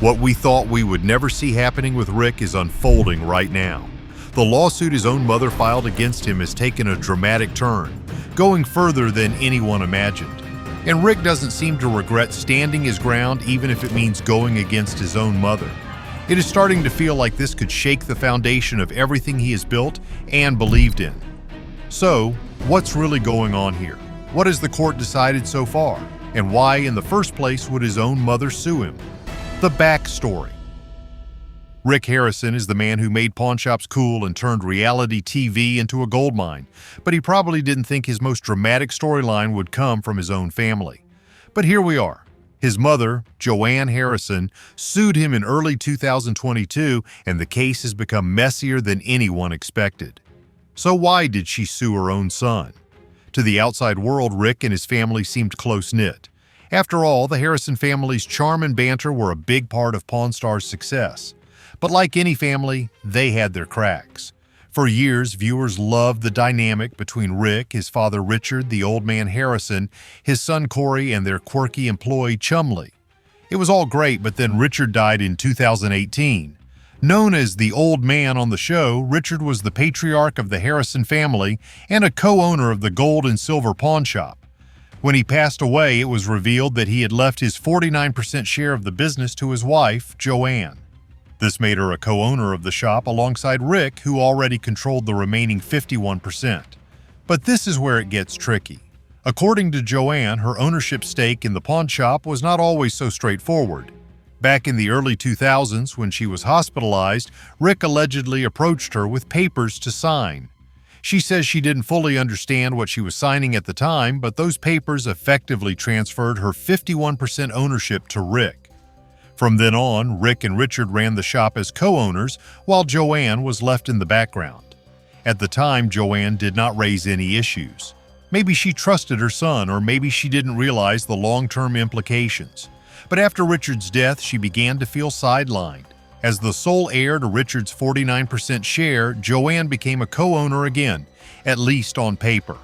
What we thought we would never see happening with Rick is unfolding right now. The lawsuit his own mother filed against him has taken a dramatic turn, going further than anyone imagined. And Rick doesn't seem to regret standing his ground, even if it means going against his own mother. It is starting to feel like this could shake the foundation of everything he has built and believed in. So, what's really going on here? What has the court decided so far? And why, in the first place, would his own mother sue him? The backstory. Rick Harrison is the man who made pawnshops cool and turned reality TV into a goldmine, but he probably didn't think his most dramatic storyline would come from his own family. But here we are. His mother, Joanne Harrison, sued him in early 2022, and the case has become messier than anyone expected. So why did she sue her own son? To the outside world, Rick and his family seemed close-knit. After all, the Harrison family's charm and banter were a big part of Pawn Star's success. But like any family, they had their cracks. For years, viewers loved the dynamic between Rick, his father Richard, the old man Harrison, his son Corey, and their quirky employee Chumley. It was all great, but then Richard died in 2018. Known as the old man on the show, Richard was the patriarch of the Harrison family and a co-owner of the gold and silver pawn shop. When he passed away, it was revealed that he had left his 49% share of the business to his wife, Joanne. This made her a co-owner of the shop alongside Rick, who already controlled the remaining 51%. But this is where it gets tricky. According to Joanne, her ownership stake in the pawn shop was not always so straightforward. Back in the early 2000s, when she was hospitalized, Rick allegedly approached her with papers to sign. She says she didn't fully understand what she was signing at the time, but those papers effectively transferred her 51% ownership to Rick. From then on, Rick and Richard ran the shop as co-owners, while Joanne was left in the background. At the time, Joanne did not raise any issues. Maybe she trusted her son, or maybe she didn't realize the long-term implications. But after Richard's death, she began to feel sidelined. As the sole heir to Richard's 49% share, Joanne became a co-owner again, at least on paper.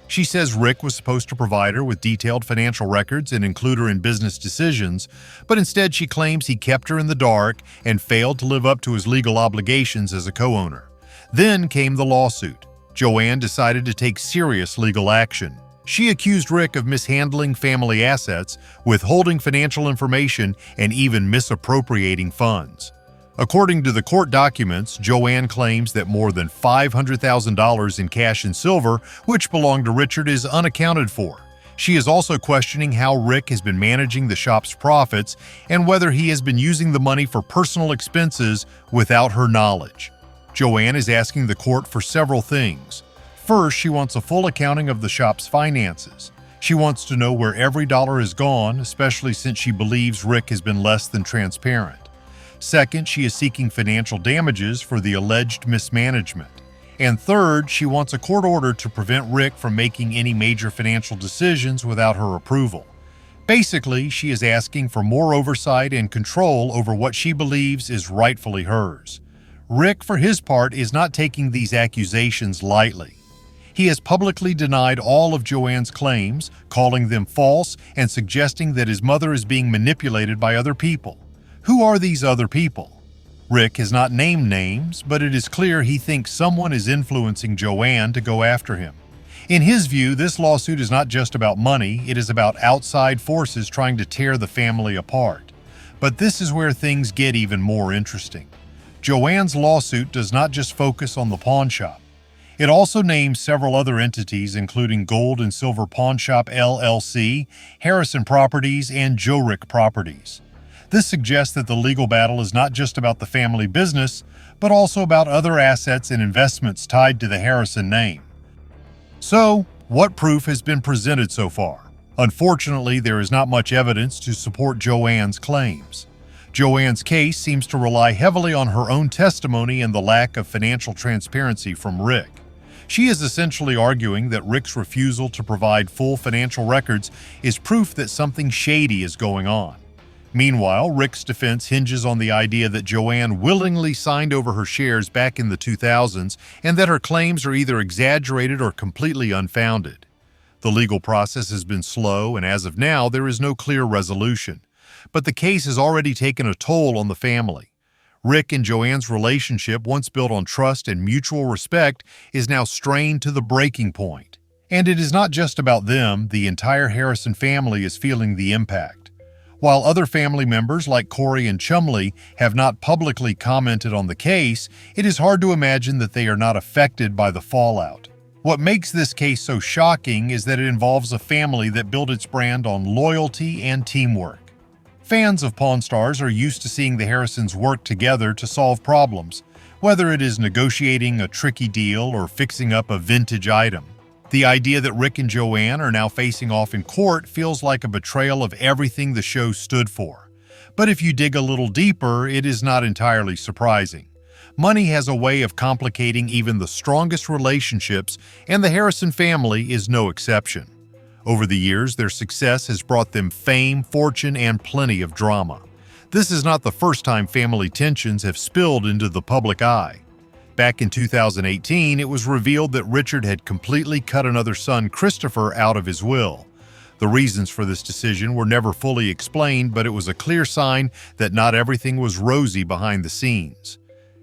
She says Rick was supposed to provide her with detailed financial records and include her in business decisions, but instead she claims he kept her in the dark and failed to live up to his legal obligations as a co-owner. Then came the lawsuit. Joanne decided to take serious legal action. She accused Rick of mishandling family assets, withholding financial information, and even misappropriating funds. According to the court documents, Joanne claims that more than $500,000 in cash and silver, which belonged to Richard, is unaccounted for. She is also questioning how Rick has been managing the shop's profits and whether he has been using the money for personal expenses without her knowledge. Joanne is asking the court for several things. First, she wants a full accounting of the shop's finances. She wants to know where every dollar has gone, especially since she believes Rick has been less than transparent. Second, she is seeking financial damages for the alleged mismanagement. And third, she wants a court order to prevent Rick from making any major financial decisions without her approval. Basically, she is asking for more oversight and control over what she believes is rightfully hers. Rick, for his part, is not taking these accusations lightly. He has publicly denied all of Joanne's claims, calling them false and suggesting that his mother is being manipulated by other people. Who are these other people? Rick has not named names, but it is clear he thinks someone is influencing Joanne to go after him. In his view, this lawsuit is not just about money, it is about outside forces trying to tear the family apart. But this is where things get even more interesting. Joanne's lawsuit does not just focus on the pawn shop. It also names several other entities, including Gold and Silver Pawn Shop LLC, Harrison Properties, and Jorick Properties. This suggests that the legal battle is not just about the family business, but also about other assets and investments tied to the Harrison name. So, what proof has been presented so far? Unfortunately, there is not much evidence to support Joanne's claims. Joanne's case seems to rely heavily on her own testimony and the lack of financial transparency from Rick. She is essentially arguing that Rick's refusal to provide full financial records is proof that something shady is going on. Meanwhile, Rick's defense hinges on the idea that Joanne willingly signed over her shares back in the 2000s and that her claims are either exaggerated or completely unfounded. The legal process has been slow, and as of now, there is no clear resolution. but the case has already taken a toll on the family. Rick and Joanne's relationship, once built on trust and mutual respect, is now strained to the breaking point. And it is not just about them, the entire Harrison family is feeling the impact. While other family members like Corey and Chumley have not publicly commented on the case, it is hard to imagine that they are not affected by the fallout. What makes this case so shocking is that it involves a family that built its brand on loyalty and teamwork. Fans of Pawn Stars are used to seeing the Harrisons work together to solve problems, whether it is negotiating a tricky deal or fixing up a vintage item. The idea that Rick and Joanne are now facing off in court feels like a betrayal of everything the show stood for. But if you dig a little deeper, it is not entirely surprising. Money has a way of complicating even the strongest relationships, and the Harrison family is no exception. Over the years, their success has brought them fame, fortune, and plenty of drama. This is not the first time family tensions have spilled into the public eye. Back in 2018, it was revealed that Richard had completely cut another son, Christopher, out of his will. The reasons for this decision were never fully explained, but it was a clear sign that not everything was rosy behind the scenes.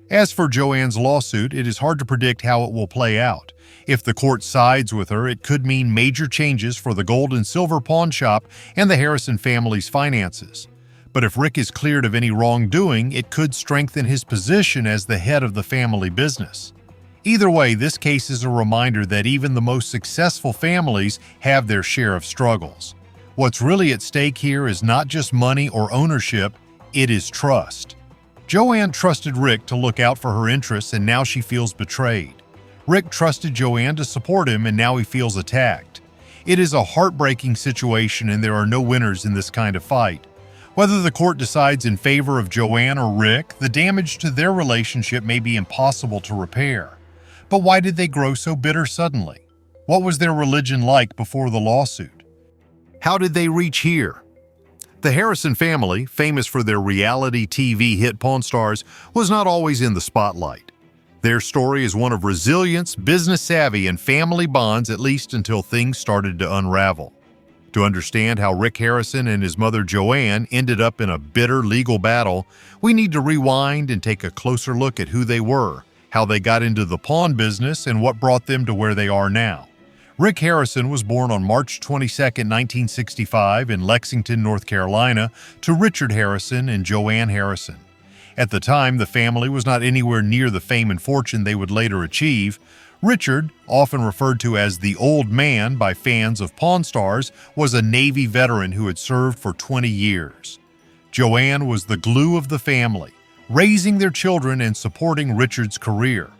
As for Joanne's lawsuit, it is hard to predict how it will play out. If the court sides with her, it could mean major changes for the gold and silver pawn shop and the Harrison family's finances. But if Rick is cleared of any wrongdoing, it could strengthen his position as the head of the family business. Either way, this case is a reminder that even the most successful families have their share of struggles. What's really at stake here is not just money or ownership, it is trust. Joanne trusted Rick to look out for her interests, and now she feels betrayed. Rick trusted Joanne to support him, and now he feels attacked. It is a heartbreaking situation, and there are no winners in this kind of fight. Whether the court decides in favor of Joanne or Rick, the damage to their relationship may be impossible to repair. But why did they grow so bitter suddenly? What was their religion like before the lawsuit? How did they reach here? The Harrison family, famous for their reality TV hit Pawn Stars, was not always in the spotlight. Their story is one of resilience, business savvy, and family bonds, at least until things started to unravel. To understand how Rick Harrison and his mother Joanne ended up in a bitter legal battle, we need to rewind and take a closer look at who they were, how they got into the pawn business, and what brought them to where they are now. Rick Harrison was born on March 22, 1965 in Lexington, North Carolina, to Richard Harrison and Joanne Harrison. At the time, the family was not anywhere near the fame and fortune they would later achieve. Richard, often referred to as the Old Man by fans of Pawn Stars, was a Navy veteran who had served for 20 years. Joanne was the glue of the family, raising their children and supporting Richard's career.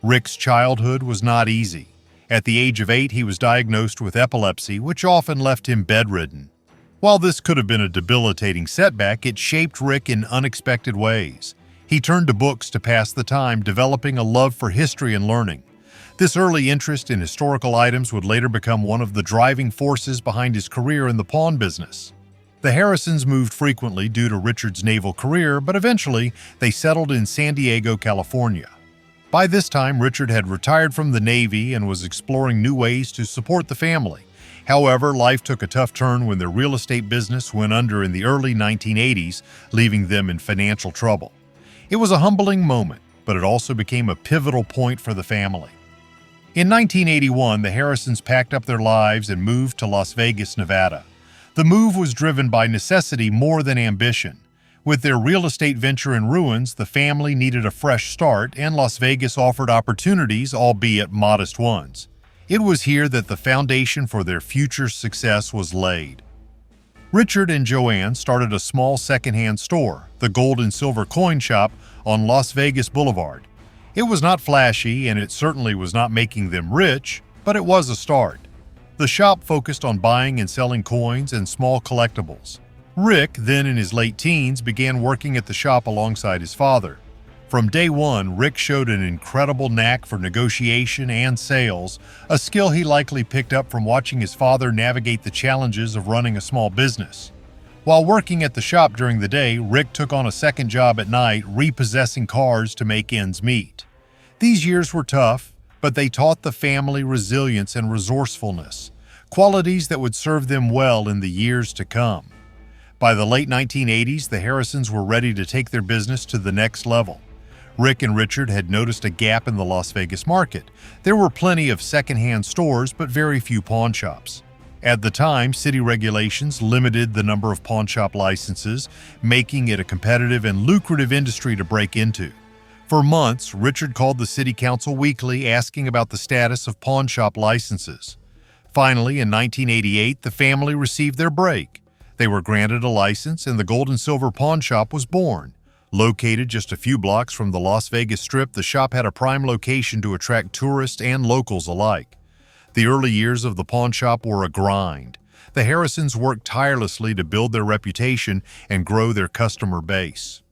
Rick's childhood was not easy. At the age of 8, he was diagnosed with epilepsy, which often left him bedridden. While this could have been a debilitating setback, it shaped Rick in unexpected ways. He turned to books to pass the time, developing a love for history and learning. This early interest in historical items would later become one of the driving forces behind his career in the pawn business. The Harrisons moved frequently due to Richard's naval career, but eventually they settled in San Diego, California. By this time, Richard had retired from the Navy and was exploring new ways to support the family. However, life took a tough turn when their real estate business went under in the early 1980s, leaving them in financial trouble. It was a humbling moment, but it also became a pivotal point for the family. In 1981, the Harrisons packed up their lives and moved to Las Vegas, Nevada. The move was driven by necessity more than ambition. With their real estate venture in ruins, the family needed a fresh start, and Las Vegas offered opportunities, albeit modest ones. It was here that the foundation for their future success was laid. Richard and Joanne started a small secondhand store, the Gold and Silver Coin Shop, on Las Vegas Boulevard. It was not flashy, and it certainly was not making them rich, but it was a start. The shop focused on buying and selling coins and small collectibles. Rick, then in his late teens, began working at the shop alongside his father. From day one, Rick showed an incredible knack for negotiation and sales, a skill he likely picked up from watching his father navigate the challenges of running a small business. While working at the shop during the day, Rick took on a second job at night, repossessing cars to make ends meet. These years were tough, but they taught the family resilience and resourcefulness, qualities that would serve them well in the years to come. By the late 1980s, the Harrisons were ready to take their business to the next level. Rick and Richard had noticed a gap in the Las Vegas market. There were plenty of secondhand stores, but very few pawn shops. At the time, city regulations limited the number of pawn shop licenses, making it a competitive and lucrative industry to break into. For months, Richard called the city council weekly asking about the status of pawn shop licenses. Finally, in 1988, the family received their break. They were granted a license and the Gold and Silver Pawn Shop was born. Located just a few blocks from the Las Vegas Strip, the shop had a prime location to attract tourists and locals alike. The early years of the pawn shop were a grind. The Harrisons worked tirelessly to build their reputation and grow their customer base.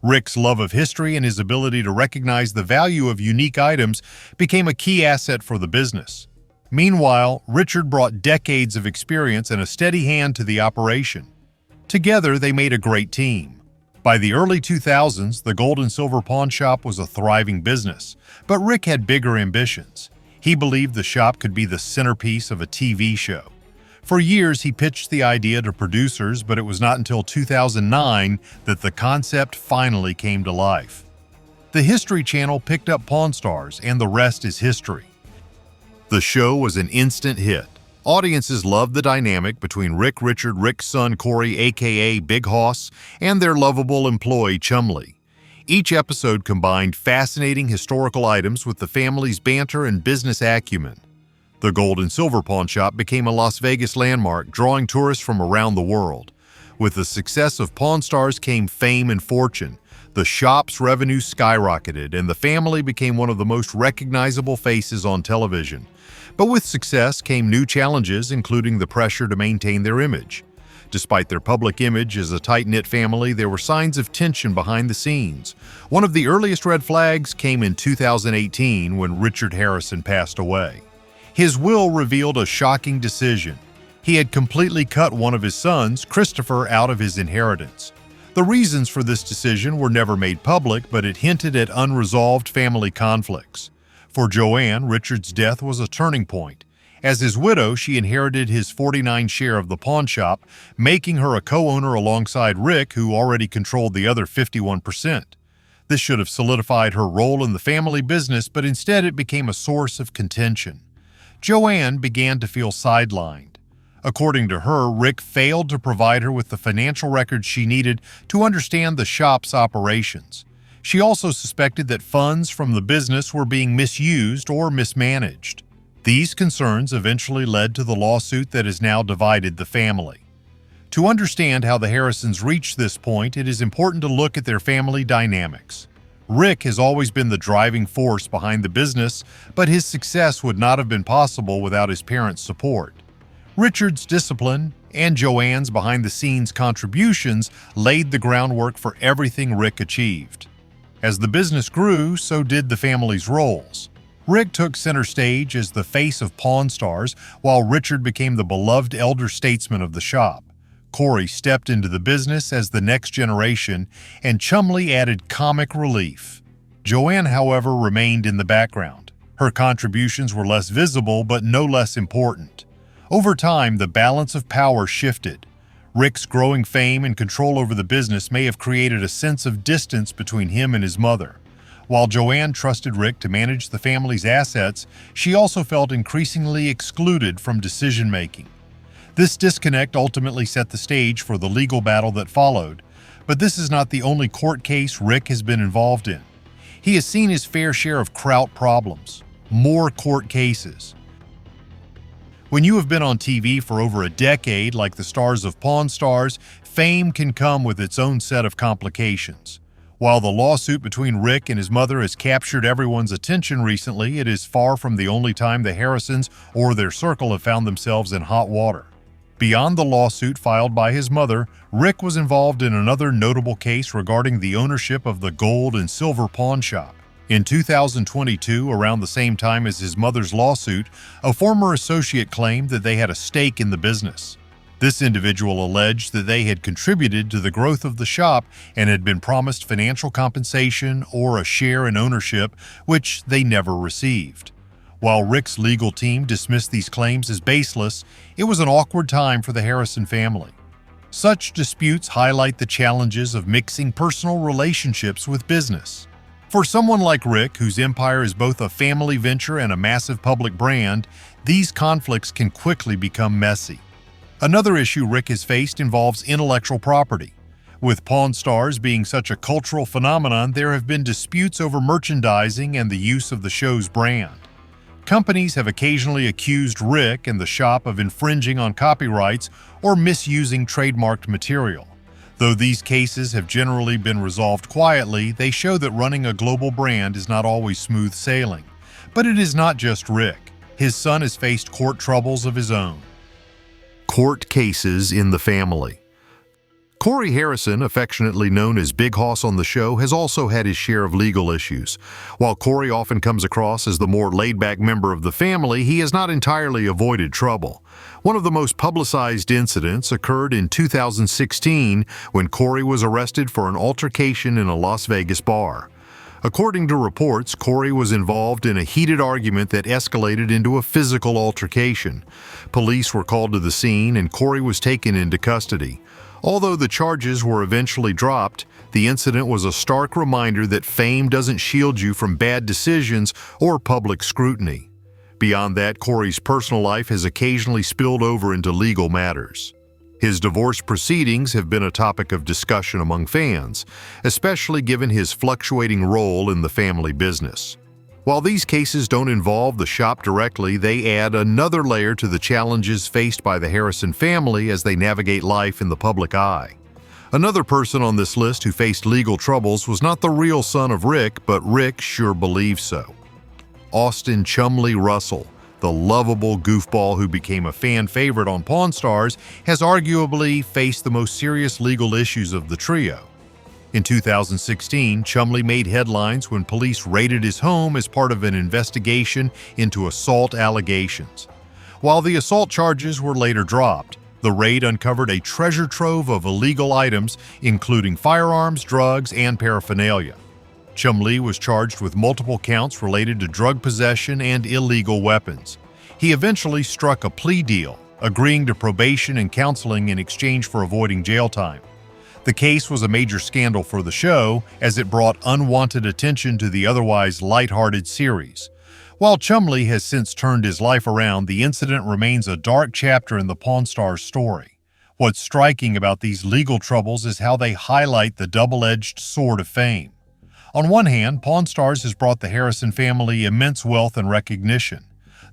Rick's love of history and his ability to recognize the value of unique items became a key asset for the business. Meanwhile, Richard brought decades of experience and a steady hand to the operation. Together, they made a great team. By the early 2000s, the Gold and Silver Pawn Shop was a thriving business, but Rick had bigger ambitions. He believed the shop could be the centerpiece of a TV show. For years, he pitched the idea to producers, but it was not until 2009 that the concept finally came to life. The History Channel picked up Pawn Stars, and the rest is history. The show was an instant hit. Audiences loved the dynamic between Rick, Richard, Rick's son Corey, aka Big Hoss, and their lovable employee Chumley. Each episode combined fascinating historical items with the family's banter and business acumen. The Gold and Silver Pawn Shop became a Las Vegas landmark, drawing tourists from around the world. With the success of Pawn Stars came fame and fortune. The shop's revenue skyrocketed, and the family became one of the most recognizable faces on television. But with success came new challenges, including the pressure to maintain their image. Despite their public image as a tight-knit family, there were signs of tension behind the scenes. One of the earliest red flags came in 2018 when Richard Harrison passed away. His will revealed a shocking decision. He had completely cut one of his sons, Christopher, out of his inheritance. The reasons for this decision were never made public, but it hinted at unresolved family conflicts. For Joanne, Richard's death was a turning point. As his widow, she inherited his 49% share of the pawn shop, making her a co-owner alongside Rick, who already controlled the other 51%. This should have solidified her role in the family business, but instead it became a source of contention. Joanne began to feel sidelined. According to her, Rick failed to provide her with the financial records she needed to understand the shop's operations. She also suspected that funds from the business were being misused or mismanaged. These concerns eventually led to the lawsuit that has now divided the family. To understand how the Harrisons reached this point, it is important to look at their family dynamics. Rick has always been the driving force behind the business, but his success would not have been possible without his parents' support. Richard's discipline and Joanne's behind-the-scenes contributions laid the groundwork for everything Rick achieved. As the business grew, so did the family's roles. Rick took center stage as the face of Pawn Stars, while Richard became the beloved elder statesman of the shop. Corey stepped into the business as the next generation, and Chumley added comic relief. Joanne, however, remained in the background. Her contributions were less visible, but no less important. Over time, the balance of power shifted. Rick's growing fame and control over the business may have created a sense of distance between him and his mother. While Joanne trusted Rick to manage the family's assets, she also felt increasingly excluded from decision-making. This disconnect ultimately set the stage for the legal battle that followed, but this is not the only court case Rick has been involved in. He has seen his fair share of Kraut problems, more court cases. When you have been on TV for over a decade, like the stars of Pawn Stars, fame can come with its own set of complications. While the lawsuit between Rick and his mother has captured everyone's attention recently, it is far from the only time the Harrisons or their circle have found themselves in hot water. Beyond the lawsuit filed by his mother, Rick was involved in another notable case regarding the ownership of the Gold and Silver Pawn Shop. In 2022, around the same time as his mother's lawsuit, a former associate claimed that they had a stake in the business. This individual alleged that they had contributed to the growth of the shop and had been promised financial compensation or a share in ownership, which they never received. While Rick's legal team dismissed these claims as baseless, it was an awkward time for the Harrison family. Such disputes highlight the challenges of mixing personal relationships with business. For someone like Rick, whose empire is both a family venture and a massive public brand, these conflicts can quickly become messy. Another issue Rick has faced involves intellectual property. With Pawn Stars being such a cultural phenomenon, there have been disputes over merchandising and the use of the show's brand. Companies have occasionally accused Rick and the shop of infringing on copyrights or misusing trademarked material. Though these cases have generally been resolved quietly, they show that running a global brand is not always smooth sailing. But it is not just Rick. His son has faced court troubles of his own. Court cases in the family. Corey Harrison, affectionately known as Big Hoss on the show, has also had his share of legal issues. While Corey often comes across as the more laid-back member of the family, he has not entirely avoided trouble. One of the most publicized incidents occurred in 2016 when Corey was arrested for an altercation in a Las Vegas bar. According to reports, Corey was involved in a heated argument that escalated into a physical altercation. Police were called to the scene and Corey was taken into custody. Although the charges were eventually dropped, the incident was a stark reminder that fame doesn't shield you from bad decisions or public scrutiny. Beyond that, Corey's personal life has occasionally spilled over into legal matters. His divorce proceedings have been a topic of discussion among fans, especially given his fluctuating role in the family business. While these cases don't involve the shop directly, they add another layer to the challenges faced by the Harrison family as they navigate life in the public eye. Another person on this list who faced legal troubles was not the real son of Rick, but Rick sure believes so. Austin Chumley Russell, the lovable goofball who became a fan favorite on Pawn Stars, has arguably faced the most serious legal issues of the trio. In 2016, Chumley made headlines when police raided his home as part of an investigation into assault allegations. While the assault charges were later dropped, the raid uncovered a treasure trove of illegal items, including firearms, drugs, and paraphernalia. Chumley was charged with multiple counts related to drug possession and illegal weapons. He eventually struck a plea deal, agreeing to probation and counseling in exchange for avoiding jail time. The case was a major scandal for the show, as it brought unwanted attention to the otherwise lighthearted series. While Chumley has since turned his life around, the incident remains a dark chapter in the Pawn Stars story. What's striking about these legal troubles is how they highlight the double-edged sword of fame. On one hand, Pawn Stars has brought the Harrison family immense wealth and recognition.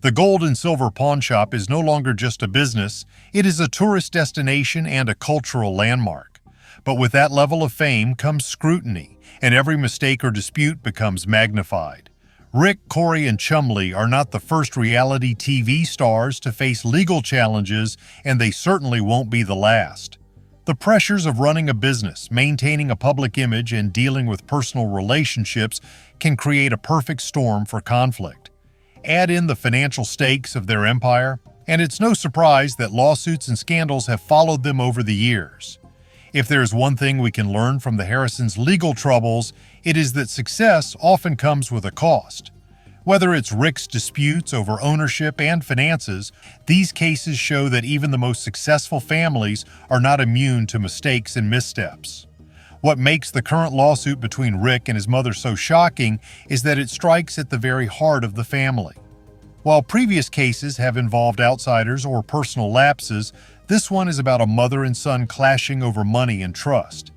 The gold and silver pawn shop is no longer just a business, it is a tourist destination and a cultural landmark. But with that level of fame comes scrutiny, and every mistake or dispute becomes magnified. Rick, Corey, and Chumley are not the first reality TV stars to face legal challenges, and they certainly won't be the last. The pressures of running a business, maintaining a public image, and dealing with personal relationships can create a perfect storm for conflict. Add in the financial stakes of their empire, and it's no surprise that lawsuits and scandals have followed them over the years. If there's one thing we can learn from the Harrisons' legal troubles, it is that success often comes with a cost. Whether it's Rick's disputes over ownership and finances, these cases show that even the most successful families are not immune to mistakes and missteps. What makes the current lawsuit between Rick and his mother so shocking is that it strikes at the very heart of the family. While previous cases have involved outsiders or personal lapses, this one is about a mother and son clashing over money and trust.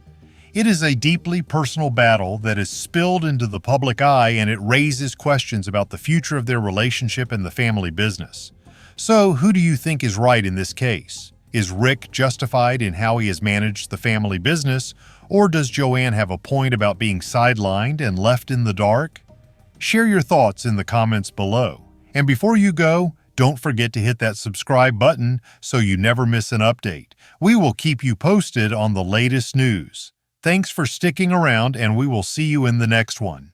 It is a deeply personal battle that is spilled into the public eye, and it raises questions about the future of their relationship and the family business. So, who do you think is right in this case? Is Rick justified in how he has managed the family business, or does Joanne have a point about being sidelined and left in the dark? Share your thoughts in the comments below. And before you go, don't forget to hit that subscribe button so you never miss an update. We will keep you posted on the latest news. Thanks for sticking around, and we will see you in the next one.